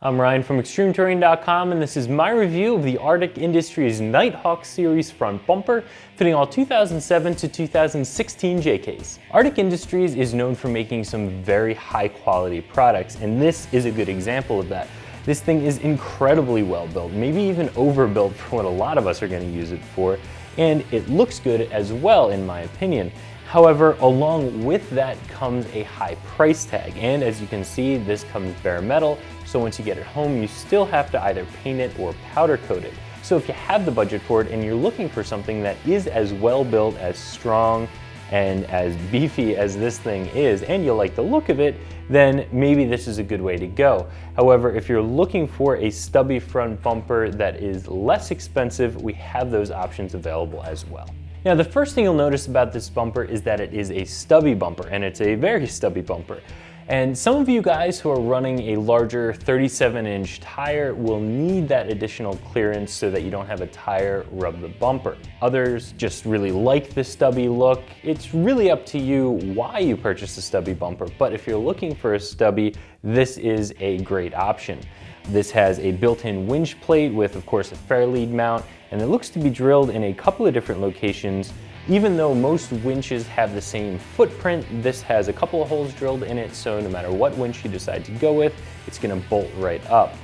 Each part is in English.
I'm Ryan from ExtremeTerrain.com, and this is my review of the Artec Industries Nighthawk series front bumper fitting all 2007 to 2016 JKs. Artec Industries is known for making some very high quality products, and this is a good example of that. This thing is incredibly well built, maybe even overbuilt for what a lot of us are going to use it for, and it looks good as well in my opinion. However, along with that comes a high price tag, and as you can see, this comes bare metal, so once you get it home, you still have to either paint it or powder coat it. So if you have the budget for it and you're looking for something that is as well built, as strong, and as beefy as this thing is, and you like the look of it, then maybe this is a good way to go. However, if you're looking for a stubby front bumper that is less expensive, we have those options available as well. Now, the first thing you'll notice about this bumper is that it is a stubby bumper, and it's a very stubby bumper. And some of you guys who are running a larger 37-inch tire will need that additional clearance so that you don't have a tire rub the bumper. Others just really like the stubby look. It's really up to you why you purchase a stubby bumper, but if you're looking for a stubby, this is a great option. This has a built-in winch plate with, of course, a fair lead mount, and it looks to be drilled in a couple of different locations. Even though most winches have the same footprint, this has a couple of holes drilled in it, so no matter what winch you decide to go with, it's going to bolt right up.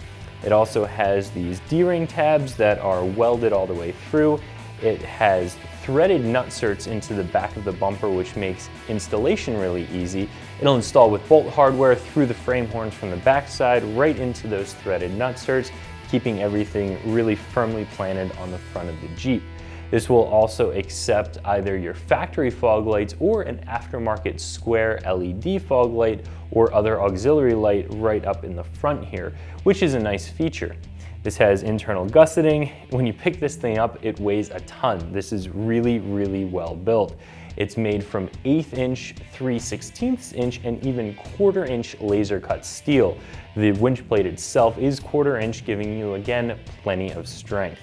It also has these D-ring tabs that are welded all the way through. It has threaded nutserts into the back of the bumper, which makes installation really easy. It'll install with bolt hardware through the frame horns from the backside right into those threaded nutserts, keeping everything really firmly planted on the front of the Jeep. This will also accept either your factory fog lights or an aftermarket square LED fog light or other auxiliary light right up in the front here, which is a nice feature. This has internal gusseting. When you pick this thing up, it weighs a ton. This is really, really well built. It's made from 1/8 inch, 3/16 inch, and even 1/4 inch laser cut steel. The winch plate itself is 1/4 inch, giving you, again, plenty of strength.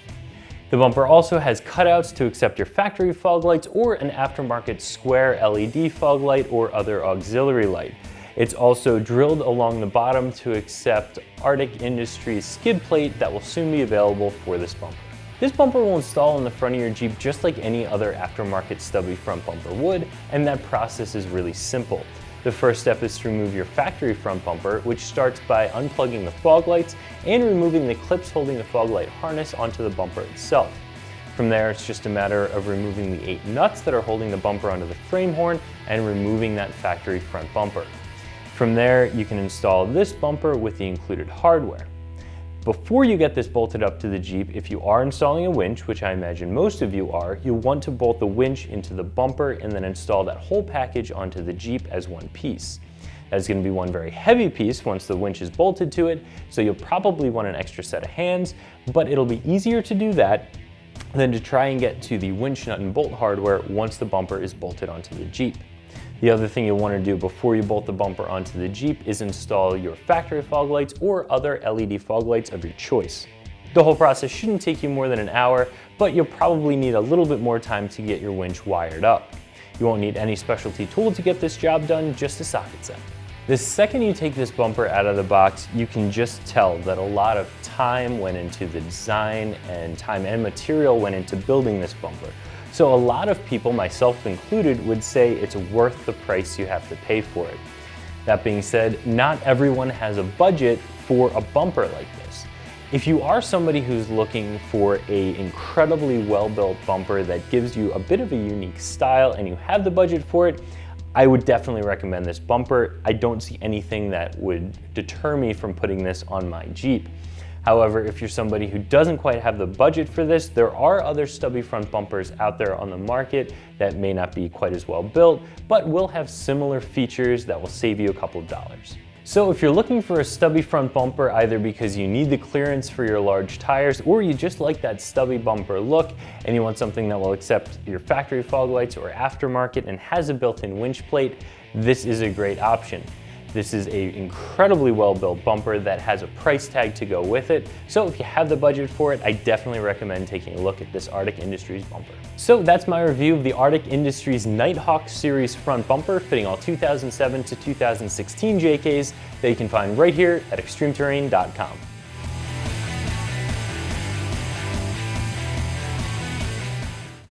The bumper also has cutouts to accept your factory fog lights or an aftermarket square LED fog light or other auxiliary light. It's also drilled along the bottom to accept Artec Industries skid plate that will soon be available for this bumper. This bumper will install in the front of your Jeep just like any other aftermarket stubby front bumper would, and that process is really simple. The first step is to remove your factory front bumper, which starts by unplugging the fog lights and removing the clips holding the fog light harness onto the bumper itself. From there, it's just a matter of removing the 8 nuts that are holding the bumper onto the frame horn and removing that factory front bumper. From there, you can install this bumper with the included hardware. Before you get this bolted up to the Jeep, if you are installing a winch, which I imagine most of you are, you'll want to bolt the winch into the bumper and then install that whole package onto the Jeep as one piece. That's going to be one very heavy piece once the winch is bolted to it, so you'll probably want an extra set of hands, but it'll be easier to do that than to try and get to the winch nut and bolt hardware once the bumper is bolted onto the Jeep. The other thing you'll want to do before you bolt the bumper onto the Jeep is install your factory fog lights or other LED fog lights of your choice. The whole process shouldn't take you more than an hour, but you'll probably need a little bit more time to get your winch wired up. You won't need any specialty tool to get this job done, just a socket set. The second you take this bumper out of the box, you can just tell that a lot of time went into the design and time and material went into building this bumper. So a lot of people, myself included, would say it's worth the price you have to pay for it. That being said, not everyone has a budget for a bumper like this. If you are somebody who's looking for an incredibly well-built bumper that gives you a bit of a unique style and you have the budget for it, I would definitely recommend this bumper. I don't see anything that would deter me from putting this on my Jeep. However, if you're somebody who doesn't quite have the budget for this, there are other stubby front bumpers out there on the market that may not be quite as well built, but will have similar features that will save you a couple of dollars. So if you're looking for a stubby front bumper, either because you need the clearance for your large tires or you just like that stubby bumper look and you want something that will accept your factory fog lights or aftermarket and has a built-in winch plate, this is a great option. This is an incredibly well-built bumper that has a price tag to go with it, so if you have the budget for it, I definitely recommend taking a look at this Arctic Industries bumper. So that's my review of the Arctic Industries Nighthawk series front bumper fitting all 2007 to 2016 JKs that you can find right here at ExtremeTerrain.com.